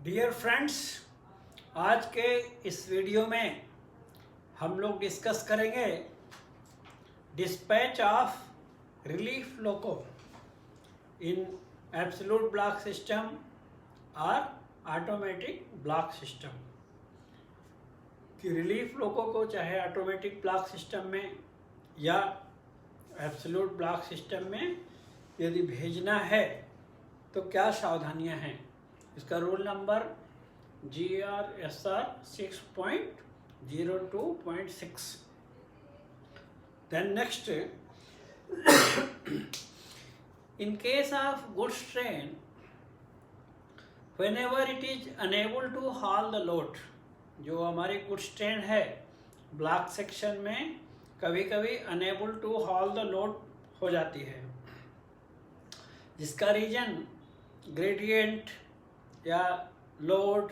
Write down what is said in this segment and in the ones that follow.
Dear friends, आज के इस वीडियो में हम लोग डिस्कस करेंगे dispatch of relief loco in absolute block system और ऑटोमेटिक ब्लॉक सिस्टम। कि रिलीफ लोको को चाहे ऑटोमेटिक ब्लॉक सिस्टम में या एब्सोल्यूट ब्लॉक सिस्टम में यदि भेजना है तो क्या सावधानियां हैं। इसका rule number GRSR 6.02.6। Then next, in case of goods train, whenever it is unable to haul the load, जो हमारी गुड्स ट्रेन है ब्लॉक सेक्शन में कभी कभी unable to haul the load हो जाती है, जिसका रीजन ग्रेडियंट या लोड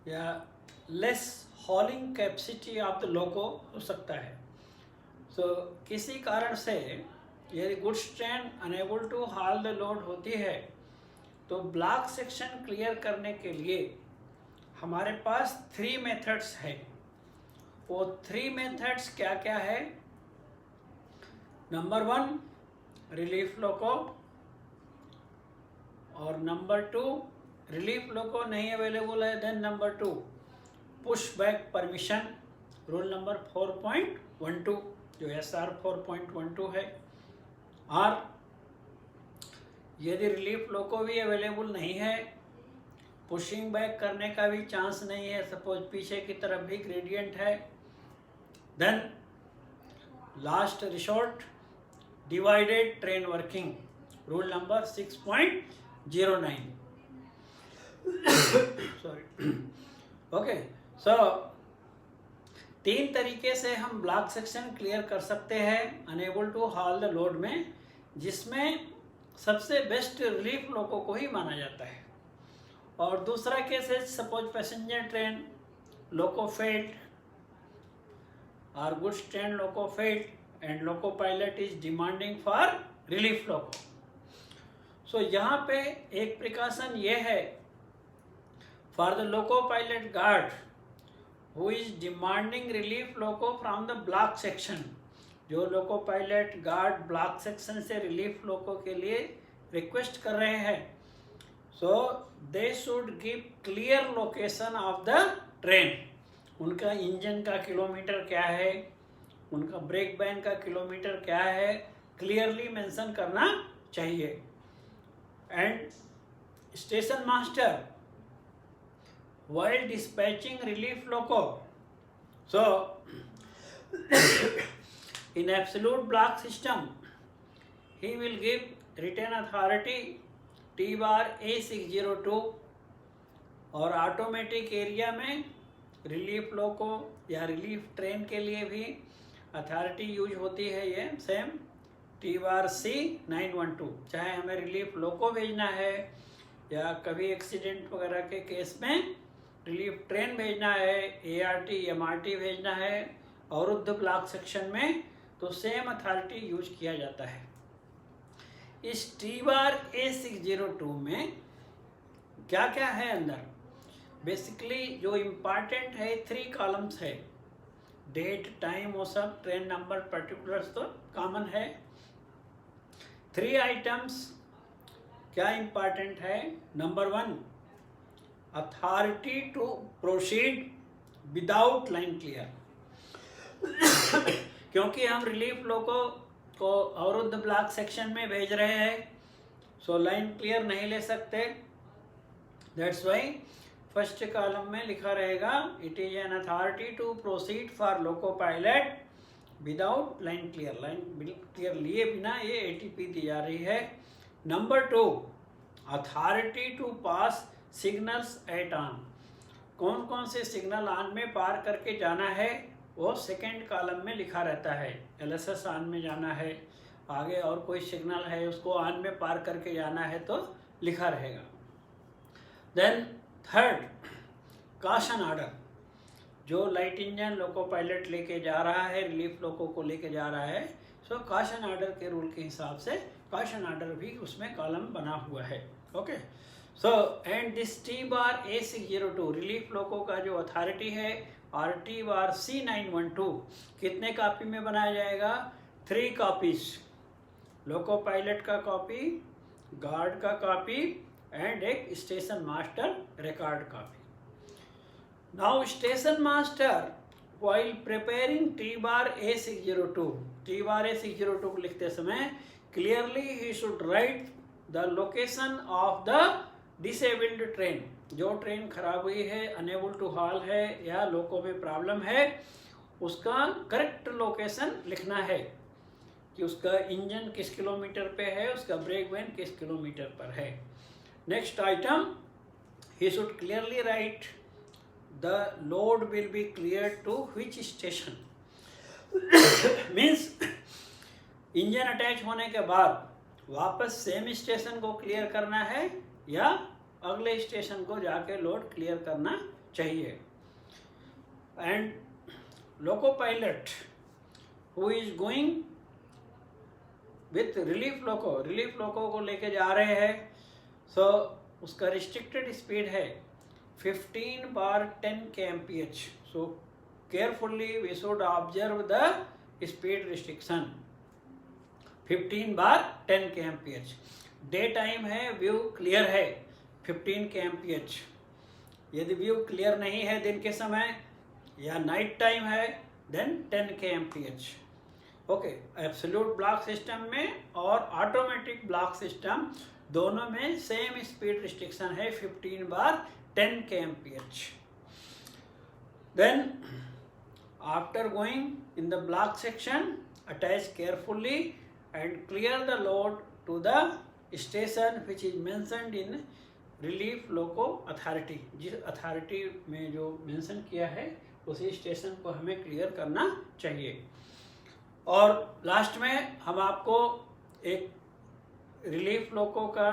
या less hauling capacity of the loco हो सकता है। सो किसी कारण से यदि goods train unable to haul the load होती है तो ब्लॉक सेक्शन क्लियर करने के लिए हमारे पास 3 मेथड्स है। वो 3 मेथड्स क्या क्या है? नंबर 1 रिलीफ लोको, और नंबर 2 रिलीफ लोको नहीं अवेलेबल है, then number 2 push back permission, rule number 4.12 जो SR 4.12 है। और यदि रिलीफ लोको भी अवेलेबल नहीं है, पुशिंग बैक करने का भी चांस नहीं है, सपोज पीछे की तरफ भी ग्रेडियंट है, then last resort divided train working, rule number 6.09। Sorry, okay. So 3 तरीके से हम ब्लॉक सेक्शन क्लियर कर सकते हैं unable to haul the load में, जिसमें सबसे बेस्ट रिलीफ लोको को ही माना जाता है। और दूसरा केस है suppose passenger train loco failed और goods train loco failed and loco pilot is demanding for relief loco. So यहाँ पे एक प्रिकॉशन ये है for the loco pilot guard who is demanding relief loco from the block section. जो loco pilot guard block section से relief loco के लिए request कर रहे हैं, so they should give clear location of the train. उनका engine का kilometre क्या है, उनका ब्रेक बैन का किलोमीटर क्या है, क्लियरली मेंशन करना चाहिए। And station master while dispatching relief loco, so in absolute block system he will give written authority T-bar A602, और ऑटोमेटिक एरिया में रिलीफ लोको या रिलीफ ट्रेन के लिए भी अथॉरिटी यूज होती है, ये सेम T-bar C912। चाहे हमें रिलीफ लोको भेजना है या कभी एक्सीडेंट वगैरह के केस में रिलीफ ट्रेन भेजना है, ART MRT भेजना है अवरुद्ध ब्लॉक सेक्शन में, तो सेम अथॉरिटी यूज किया जाता है। इस T-bar A602 में क्या क्या है अंदर? बेसिकली जो इम्पॉर्टेंट है 3 कॉलम्स है, डेट टाइम वो सब, ट्रेन नंबर पर्टिकुलर्स तो कॉमन है। 3 आइटम्स क्या इम्पॉर्टेंट है? Number 1 authority to proceed without line clear. क्योंकि हम रिलीफ लोको को अवरुद्ध ब्लॉक सेक्शन में भेज रहे हैं, सो लाइन क्लियर नहीं ले सकते। दैट्स वाई फर्स्ट कॉलम में लिखा रहेगा it is an authority to proceed for loco pilot without line clear. Line clear लिए बिना ये ATP दी जा रही है। Number 2 authority to pass signals at on. कौन कौन से सिग्नल ऑन में पार करके जाना है वो सेकेंड कॉलम में लिखा रहता है। LSS ऑन में जाना है, आगे और कोई सिग्नल है उसको ऑन में पार करके जाना है तो लिखा रहेगा। देन थर्ड कॉशन ऑर्डर, जो लाइट इंजन लोको पायलट लेके जा रहा है, रिलीफ लोको को लेके जा रहा है, सो कॉशन ऑर्डर के रूल के हिसाब से कॉशन ऑर्डर भी उसमें कॉलम बना हुआ है। Okay, so and this T bar A602 relief loco का जो अथॉरिटी है और टी बार C912 कितने कॉपी में बनाया जाएगा? 3 कॉपीज, लोको पायलट का कॉपी, गार्ड का कॉपी एंड एक station master record copy. Now station master while preparing T bar A602 को लिखते समय clearly he should write the location of the disabled train. जो ट्रेन खराब हुई है, unable to haul है या लोको में प्रॉब्लम है, उसका करेक्ट लोकेशन लिखना है कि उसका इंजन किस किलोमीटर पे है, उसका ब्रेक वैन किस किलोमीटर पर है. Next item, he should clearly write the load will be cleared to which station. Means engine attach होने के बाद वापस सेम स्टेशन को क्लियर करना है या अगले स्टेशन को जाके लोड क्लियर करना चाहिए. And loco pilot who is going with relief loco को लेके जा रहे हैं, सो उसका रिस्ट्रिक्टेड स्पीड है 15 bar 10 kmph. So carefully we should observe the speed restriction. 15 bar 10 kmph. Day time है, व्यू क्लियर है 15 kmph. यदि व्यू क्लियर नहीं है दिन के समय या नाइट टाइम है then 10 kmph. Okay, absolute block system में और ऑटोमेटिक ब्लॉक सिस्टम दोनों में सेम स्पीड रिस्ट्रिक्शन है 15 बार 10 kmph. Then after going in the block section, attach carefully and clear the load to the station which is mentioned in relief loco authority. जिस authority में जो mention किया है उसी station को हमें क्लियर करना चाहिए. और लास्ट में हम आपको एक रिलीफ लोको का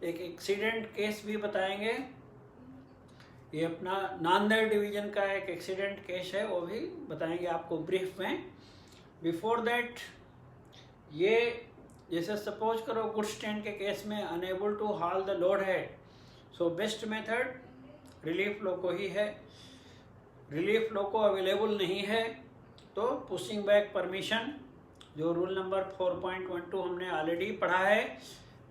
एक एक्सीडेंट केस भी बताएंगे. ये अपना नांदेड़ डिवीजन का एक एक्सीडेंट केस है, वो भी बताएंगे आपको ब्रीफ में. बिफोर दैट, ये जैसे सपोज करो गुड्स ट्रेन के केस में unable to haul the load है, so best method relief loco ही है. रिलीफ लोको अवेलेबल नहीं है तो पुशिंग बैक परमिशन, जो रूल नंबर 4.12 हमने ऑलरेडी पढ़ा है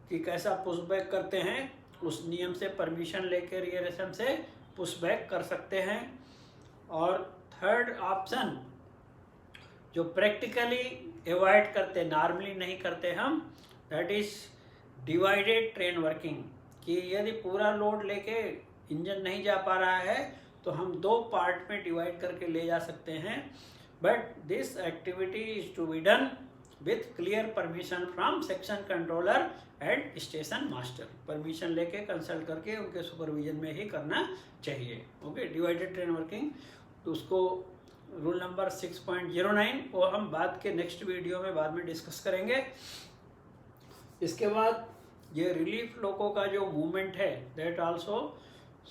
कि कैसा पुश बैक करते हैं, उस नियम से परमिशन लेकर रियरेशन से पुश बैक कर सकते हैं. और थर्ड ऑप्शन जो प्रैक्टिकली अवॉइड करते, नॉर्मली नहीं करते हम, that is divided train working. कि यदि पूरा लोड लेके इंजन नहीं जा पा रहा है तो हम 2 पार्ट में डिवाइड करके ले जा सकते हैं. But this activity is to be done with clear permission from section controller and station master. Permission लेके कंसल्ट करके उनके सुपरविजन में ही करना चाहिए. ओके, डिवाइडेड ट्रेन वर्किंग, तो उसको रूल नंबर 6.09 वो हम बाद के नेक्स्ट वीडियो में बाद में डिस्कस करेंगे. इसके बाद ये रिलीफ लोको का जो मूवमेंट है that also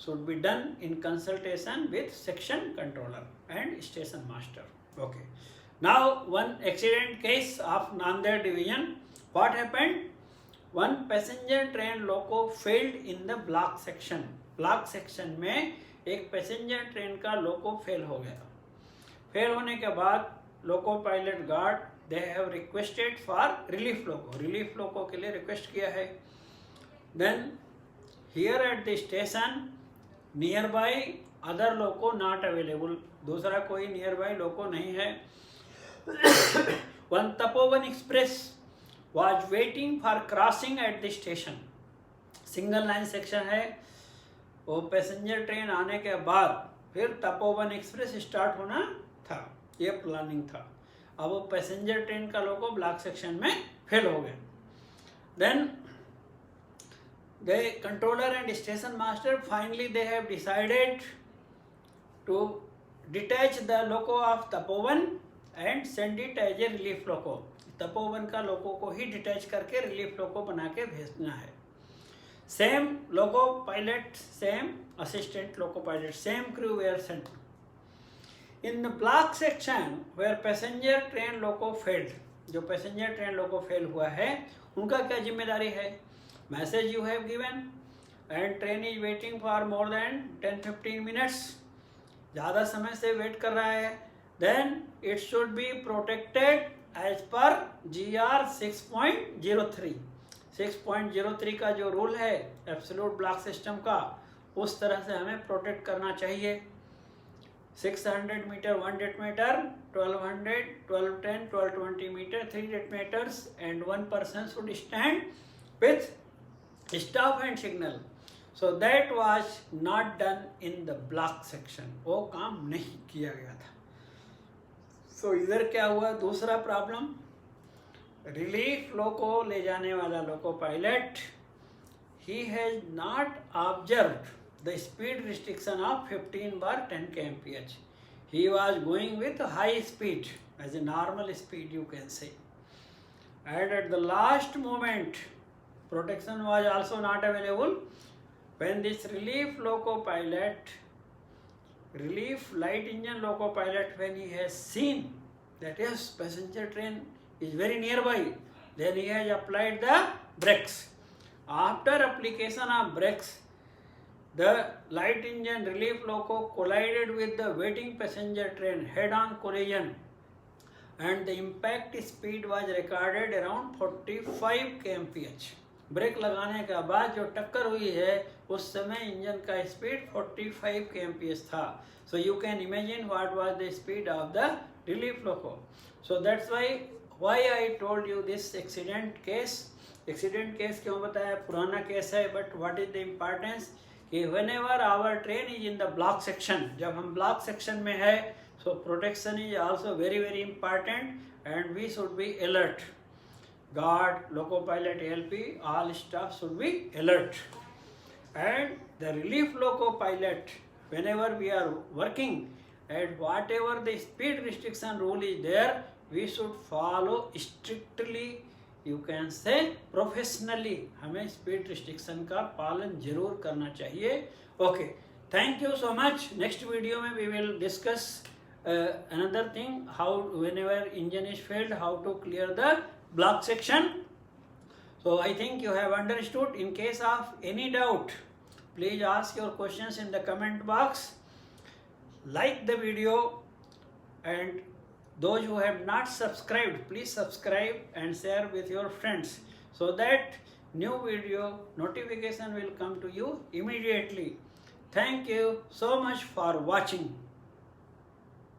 should be done in consultation with section controller and station master. Okay, now one accident case of Nanded division. What happened? One passenger train loco failed in the block section. Block section में एक passenger train का लोको fail हो गया. Fail होने के बाद loco pilot guard they have requested for relief loco के लिए रिक्वेस्ट किया है. Then here at the station nearby other loco not available. दूसरा कोई नियर बाई लोको नहीं है. One Tapovan express was waiting for crossing at the station. Single line section है. वो पैसेंजर ट्रेन आने के बाद फिर तपोवन एक्सप्रेस स्टार्ट होना था, ये प्लानिंग था. अब वो पैसेंजर ट्रेन का लोगो ब्लॉक सेक्शन में फेल हो गए. Then the controller and station master finally they have decided to detach the loco of Tapovan and send it as a relief loco. Tapovan का लोको को ही डिटैच करके रिलीफ लोको बना के भेजना है. Same loco pilot, same assistant loco pilot, same crew were sent. In the block section where passenger train loco failed, जो passenger train loco fail हुआ है उनका क्या जिम्मेदारी है? Message you have given, and train is waiting for more than 10-15 minutes, ज़्यादा समय से वेट कर रहा है, then it should be protected as per GR 6.03. 6.03 का जो रूल है एब्सोल्यूट ब्लॉक सिस्टम का, उस तरह से हमें प्रोटेक्ट करना चाहिए. 600 metre 100 metre, 1200, 1210, 1220 metre, 300 meters, and one person should stand with stop and signal. So that was not done in the block section. वो काम नहीं किया गया था. So इधर क्या हुआ, दूसरा प्रॉब्लम, रिलीफ फ्लो को ले जाने वाला loco pilot, he has not observed the speed restriction of 15/10 kmph. He was going with high speed, as a normal speed you can say. And at the last moment, protection was also not available. When this relief light engine loco pilot, when he has seen that his passenger train is very nearby, then he has applied the brakes. After application of brakes, the light engine relief loco collided with the waiting passenger train, head-on collision, and the impact speed was recorded around 45 kmph. Break लगाने के बाद जो टक्कर हुई है उस समय engine का स्पीड 45 kmph था. So you can imagine what was the speed of the relief loco. So that's why I told you this accident case. Accident case क्यों बताया, पुराना केस है, but what is the importance कि whenever our train is in the block section, जब हम block section में है, so protection is also very very important and we should be alert. Guard, loco pilot, LP, all staff should be alert. And the relief loco pilot, whenever we are working at whatever the speed restriction rule is there, we should follow strictly, you can say professionally. हमें speed restriction का पालन जरूर करना चाहिए. Okay, thank you so much. Next video में we will discuss another thing, how whenever engine is failed, how to clear the block section. So I think you have understood. In case of any doubt, please ask your questions in the comment box. Like the video, and those who have not subscribed, please subscribe and share with your friends so that new video notification will come to you immediately. Thank you so much for watching.